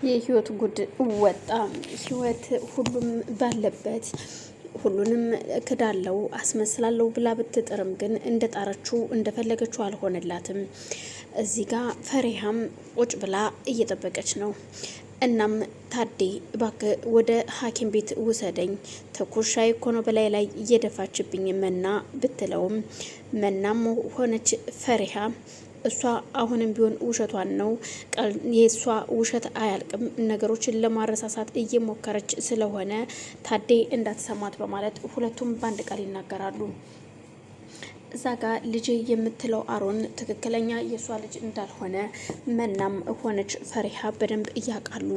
የህይወት ጉድ ወጣ። ህይወት ሁሉም ባለበት ሁሉንም ክዳለው አስመስላለሁ ብላ ብትጥርም ግን እንደጣረችው እንደፈለገችው አልሆነላትም። እዚህ ጋር ፈሪሃም ቁጭ ብላ እየጠበቀች ነው። እናም ታዴ እባክህ ወደ ሐኪም ቤት ውሰደኝ፣ ተኩሻይ እኮ ነው በላይ ላይ እየደፋችብኝ መና ብትለውም መናም ሆነች ፈሪሃ እሷ አሁንም ቢሆን ውሸቷን ነው። የእሷ ውሸት አያልቅም። ነገሮችን ለማረሳሳት እየሞከረች ስለሆነ ታዴ እንዳትሰማት በማለት ሁለቱም በአንድ ቃል ይናገራሉ። እዛ ጋር ልጅ የምትለው አሮን ትክክለኛ የእሷ ልጅ እንዳልሆነ መናም ሆነች ፈሪሃ በደንብ እያውቃሉ።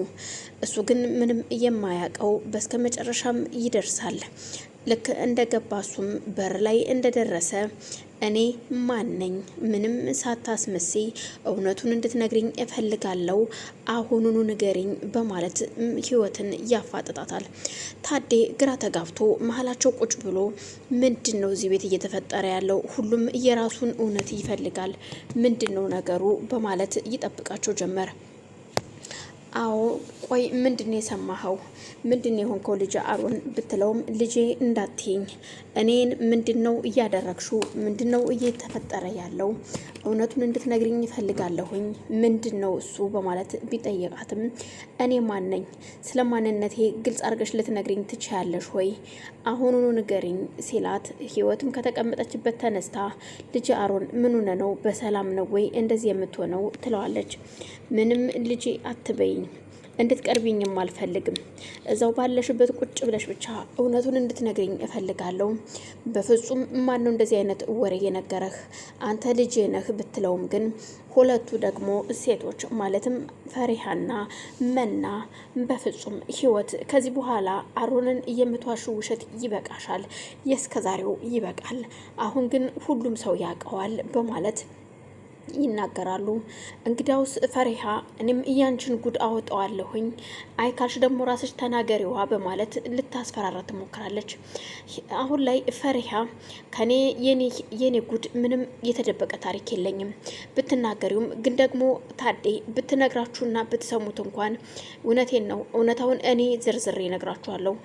እሱ ግን ምንም የማያውቀው በስከ መጨረሻም ይደርሳል። ልክ እንደገባ እሱም በር ላይ እንደደረሰ እኔ ማን ነኝ? ምንም ሳታስመሲ እውነቱን እንድትነግሪኝ እፈልጋለሁ፣ አሁኑኑ ንገሪኝ በማለት ህይወትን ያፋጥጣታል። ታዴ ግራ ተጋብቶ መሀላቸው ቁጭ ብሎ ምንድን ነው እዚህ ቤት እየተፈጠረ ያለው? ሁሉም የራሱን እውነት ይፈልጋል። ምንድን ነው ነገሩ በማለት ይጠብቃቸው ጀመር። አዎ ቆይ ምንድነው የሰማኸው? ምንድነው የሆንከው ልጅ አሮን ብትለውም ልጄ እንዳትይኝ፣ እኔን ምንድነው እያደረግሽው? ምንድነው እየተፈጠረ ያለው? እውነቱን እንድትነግሪኝ ይፈልጋለሁኝ። ምንድነው እሱ በማለት ቢጠይቃትም እኔ ማን ነኝ? ስለ ማንነቴ ግልጽ አድርገሽ ልትነግሪኝ ትችያለሽ ወይ? አሁኑኑ ንገሪኝ ሲላት ህይወትም ከተቀመጠችበት ተነስታ ልጅ አሮን ምን ሆነ ነው? በሰላም ነው ወይ እንደዚህ የምትሆነው? ትለዋለች። ምንም ልጄ አትበይኝ፣ እንድትቀርቢኝም አልፈልግም። እዛው ባለሽበት ቁጭ ብለሽ ብቻ እውነቱን እንድትነግሪኝ እፈልጋለሁ። በፍጹም ማን ነው እንደዚህ አይነት ወሬ የነገረህ? አንተ ልጄ ነህ ብትለውም ግን ሁለቱ ደግሞ ሴቶች ማለትም ፈሪሃና መና በፍጹም ህይወት ከዚህ በኋላ አሮንን የምትዋሹ ውሸት ይበቃሻል፣ የእስከዛሬው ይበቃል። አሁን ግን ሁሉም ሰው ያውቀዋል በማለት ይናገራሉ። እንግዳውስ ፈሪሃ እኔም እያንችን ጉድ አወጣዋለሁኝ፣ አይካልሽ ደግሞ ራስሽ ተናገሪዋ በማለት ልታስፈራራ ትሞክራለች። አሁን ላይ ፈሪሃ ከኔ የኔ ጉድ ምንም የተደበቀ ታሪክ የለኝም፣ ብትናገሪውም ግን ደግሞ ታዴ ብትነግራችሁና ብትሰሙት እንኳን እውነቴን ነው፣ እውነታውን እኔ ዝርዝሬ እነግራችኋለሁ።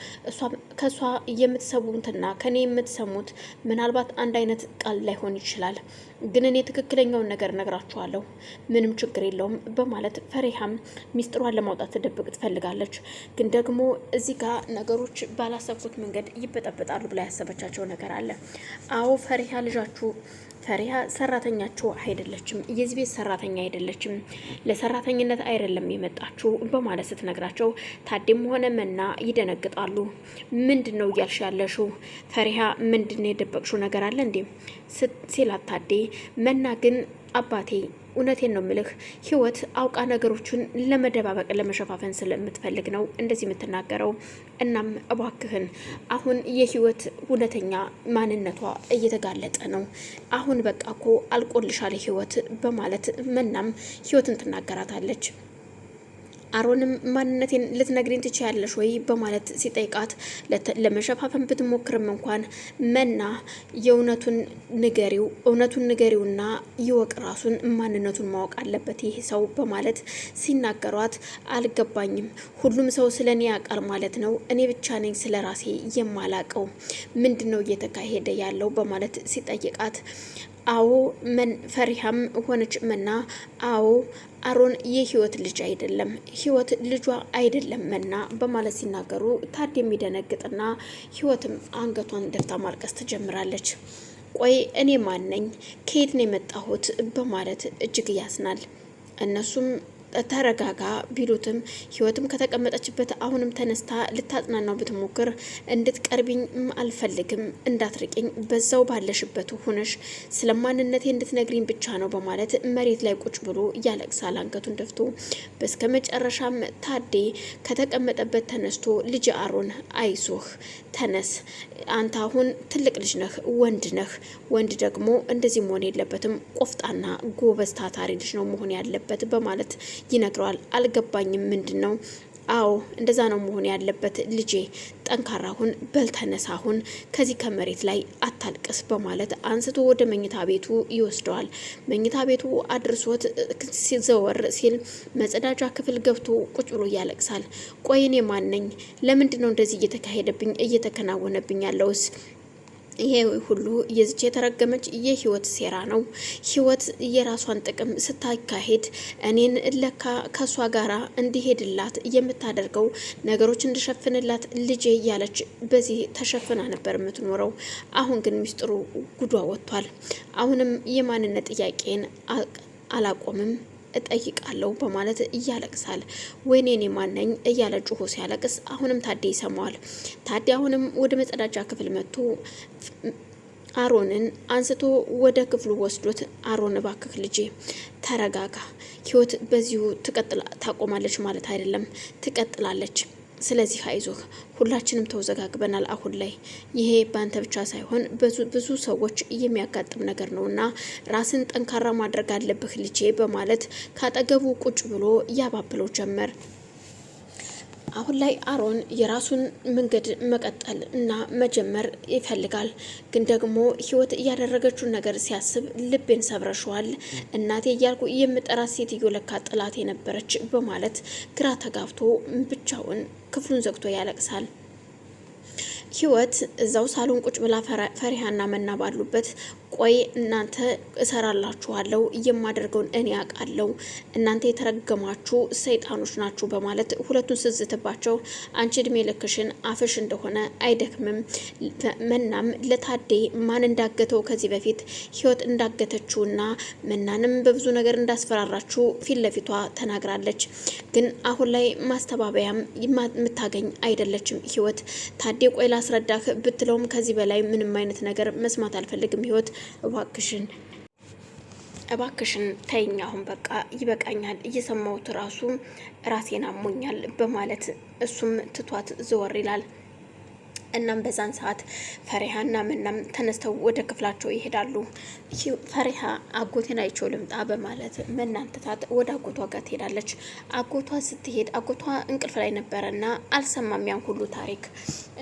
ከሷ የምትሰሙትና ከኔ የምትሰሙት ምናልባት አንድ አይነት ቃል ላይሆን ይችላል፣ ግን እኔ ትክክለኛውን ነገር ነግራችኋለሁ፣ ምንም ችግር የለውም በማለት ፈሪሃም ሚስጥሯን ለማውጣት ትደብቅ ትፈልጋለች። ግን ደግሞ እዚህ ጋር ነገሮች ባላሰብኩት መንገድ ይበጠበጣሉ ብላ ያሰበቻቸው ነገር አለ። አዎ ፈሪሃ ልጃችሁ ፈሪሃ ሰራተኛቸው አይደለችም፣ የዚህ ቤት ሰራተኛ አይደለችም፣ ለሰራተኝነት አይደለም የመጣችሁ በማለት ስትነግራቸው ታዴም ሆነ መና ይደነግጣሉ። ምንድን ነው እያልሽ ያለሽው ፈሪሃ? ምንድን ነው የደበቅሽው ነገር አለ እንዴ ሲላት ታዴ መና ግን አባቴ እውነቴን ነው ምልህ፣ ህይወት አውቃ ነገሮችን ለመደባበቅ ለመሸፋፈን ስለምትፈልግ ነው እንደዚህ የምትናገረው። እናም እባክህን አሁን የህይወት እውነተኛ ማንነቷ እየተጋለጠ ነው። አሁን በቃ እኮ አልቆልሻል ህይወት በማለት መናም ህይወትን ትናገራታለች። አሮንም ማንነቴን ልትነግሪኝ ትችያለሽ ወይ በማለት ሲጠይቃት ለመሸፋፈን ብትሞክርም እንኳን መና እውነቱን ንገሪውና ይወቅ፣ ራሱን ማንነቱን ማወቅ አለበት ይህ ሰው በማለት ሲናገሯት አልገባኝም፣ ሁሉም ሰው ስለ እኔ ያውቃል ማለት ነው፣ እኔ ብቻ ነኝ ስለ ራሴ የማላቀው፣ ምንድን ነው እየተካሄደ ያለው በማለት ሲጠይቃት አዎ ፈሪሃም ሆነች መና አዎ አሮን የህይወት ልጅ አይደለም፣ ህይወት ልጇ አይደለም መና በማለት ሲናገሩ ታድ የሚደነግጥና ህይወትም አንገቷን ደፍታ ማልቀስ ትጀምራለች። ቆይ እኔ ማን ነኝ? ከየት ነው የመጣሁት? በማለት እጅግ ያስናል። እነሱም ተረጋጋ ቢሉትም ህይወትም ከተቀመጠችበት አሁንም ተነስታ ልታጽናናው ብትሞክር እንድትቀርቢኝ አልፈልግም፣ እንዳትርቂኝ፣ በዛው ባለሽበት ሆነሽ ስለማንነቴ እንድትነግሪኝ ብቻ ነው በማለት መሬት ላይ ቁጭ ብሎ ያለቅሳል አንገቱን ደፍቶ። በስከ መጨረሻም ታዴ ከተቀመጠበት ተነስቶ ልጅ አሮን አይዞህ ተነስ፣ አንተ አሁን ትልቅ ልጅ ነህ፣ ወንድ ነህ፣ ወንድ ደግሞ እንደዚህ መሆን የለበትም፣ ቆፍጣና ጎበዝ ታታሪ ልጅ ነው መሆን ያለበት በማለት ይነግረዋል። አልገባኝም፣ ምንድን ነው አዎ እንደዛ ነው መሆን ያለበት ልጄ፣ ጠንካራ ሁን፣ በልተነሳ ሁን፣ ከዚህ ከመሬት ላይ አታልቅስ በማለት አንስቶ ወደ መኝታ ቤቱ ይወስደዋል። መኝታ ቤቱ አድርሶት ሲዘወር ሲል መጸዳጃ ክፍል ገብቶ ቁጭ ብሎ ያለቅሳል። ቆይ እኔ ማን ነኝ? ለምንድን ነው እንደዚህ እየተከናወነብኝ ያለውስ? ይሄ ሁሉ የዚች የተረገመች የህይወት ሴራ ነው። ህይወት የራሷን ጥቅም ስታካሄድ እኔን ለካ ከሷ ጋራ እንዲሄድላት የምታደርገው ነገሮች እንድሸፍንላት ልጄ እያለች በዚህ ተሸፍና ነበር የምትኖረው። አሁን ግን ሚስጥሩ ጉዷ ወጥቷል። አሁንም የማንነት ጥያቄን አላቆምም እጠይቃለሁ በማለት እያለቅሳል። ወይኔ እኔ ማነኝ እያለ ጩሆ ሲያለቅስ አሁንም ታዴ ይሰማዋል። ታዴ አሁንም ወደ መጸዳጃ ክፍል መጥቶ አሮንን አንስቶ ወደ ክፍሉ ወስዶት፣ አሮን እባክህ ልጄ ተረጋጋ፣ ህይወት በዚሁ ታቆማለች ማለት አይደለም፣ ትቀጥላለች። ስለዚህ አይዞህ፣ ሁላችንም ተወዘጋግበናል። አሁን ላይ ይሄ ባንተ ብቻ ሳይሆን ብዙ ሰዎች የሚያጋጥም ነገር ነውና ራስን ጠንካራ ማድረግ አለብህ ልጄ በማለት ካጠገቡ ቁጭ ብሎ ያባብለው ጀመር። አሁን ላይ አሮን የራሱን መንገድ መቀጠል እና መጀመር ይፈልጋል። ግን ደግሞ ህይወት እያደረገችውን ነገር ሲያስብ ልቤን ሰብረሸዋል፣ እናቴ እያልኩ የምጠራት ሴትዮ ለካ ጥላት የነበረች በማለት ግራ ተጋብቶ ብቻውን ክፍሉን ዘግቶ ያለቅሳል። ህይወት እዛው ሳሎን ቁጭ ብላ ፈሪሃና መና ባሉበት ቆይ እናንተ እሰራላችኋለሁ፣ የማደርገውን እኔ አውቃለሁ፣ እናንተ የተረገማችሁ ሰይጣኖች ናችሁ በማለት ሁለቱን ስዝትባቸው አንቺ እድሜ ልክሽን አፍሽ እንደሆነ አይደክምም። መናም ለታዴ ማን እንዳገተው ከዚህ በፊት ህይወት እንዳገተችውና መናንም በብዙ ነገር እንዳስፈራራችሁ ፊት ለፊቷ ተናግራለች። ግን አሁን ላይ ማስተባበያም የምታገኝ አይደለችም ህይወት። ታዴ ቆይ ላስረዳህ ብትለውም ከዚህ በላይ ምንም አይነት ነገር መስማት አልፈልግም ህይወት እባክሽን ተይኝ፣ አሁን በቃ ይበቃኛል፣ እየሰማሁት ራሴን አሞኛል በማለት እሱም ትቷት ዘወር ይላል። እናም በዛን ሰዓት ፈሪሃና መናም ተነስተው ወደ ክፍላቸው ይሄዳሉ። ፈሪሃ አጎቴን አይቼው ልምጣ በማለት መናን ትታት ወደ አጎቷ ጋር ትሄዳለች። አጎቷ ስትሄድ አጎቷ እንቅልፍ ላይ ነበረና አልሰማም ያን ሁሉ ታሪክ።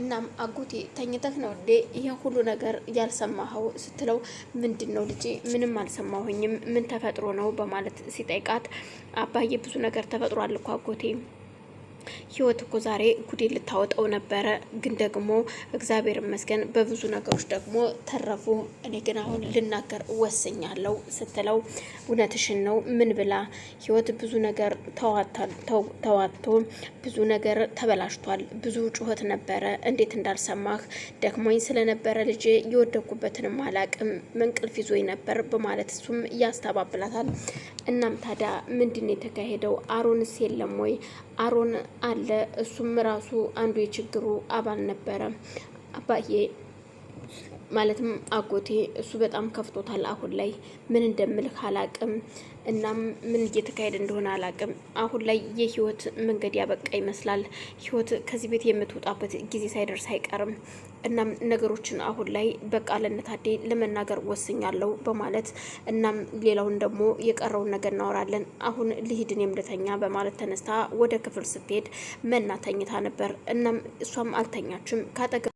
እናም አጎቴ ተኝተህ ነው እንዴ ይሄን ሁሉ ነገር ያልሰማኸው ስትለው ምንድን ነው ልጄ ምንም አልሰማሁኝም፣ ምን ተፈጥሮ ነው በማለት ሲጠይቃት አባዬ ብዙ ነገር ተፈጥሯል እኮ አጎቴ፣ ህይወት እኮ ዛሬ ጉዴ ልታወጣው ነበረ፣ ግን ደግሞ እግዚአብሔር ይመስገን በብዙ ነገሮች ደግሞ ተረፉ። እኔ ግን አሁን ልናገር ወስኛለሁ ስትለው እውነትሽን ነው ምን ብላ? ህይወት ብዙ ነገር ተዋጥቶ ብዙ ነገር ተበላሽቷል፣ ብዙ ጩኸት ነበረ፣ እንዴት እንዳልሰማህ ደክሞኝ ስለነበረ ልጄ የወደኩበትንም አላቅም፣ መንቅልፍ ይዞኝ ነበር በማለት እሱም ያስተባብላታል። እናም ታዲያ ምንድን የተካሄደው? አሮንስ የለም ወይ? አሮን አለ፣ እሱም ራሱ አንዱ የችግሩ አባል ነበረ። አባዬ ማለትም አጎቴ እሱ በጣም ከፍቶታል። አሁን ላይ ምን እንደምልህ አላቅም። እናም ምን እየተካሄደ እንደሆነ አላቅም። አሁን ላይ የህይወት መንገድ ያበቃ ይመስላል። ህይወት ከዚህ ቤት የምትወጣበት ጊዜ ሳይደርስ አይቀርም። እናም ነገሮችን አሁን ላይ በቃ ለነታዴ ለመናገር ወስኛለሁ በማለት እናም ሌላውን ደግሞ የቀረውን ነገር እናወራለን። አሁን ልሂድን የምልተኛ በማለት ተነስታ ወደ ክፍል ስትሄድ መና ተኝታ ነበር። እናም እሷም አልተኛችም ካጠገ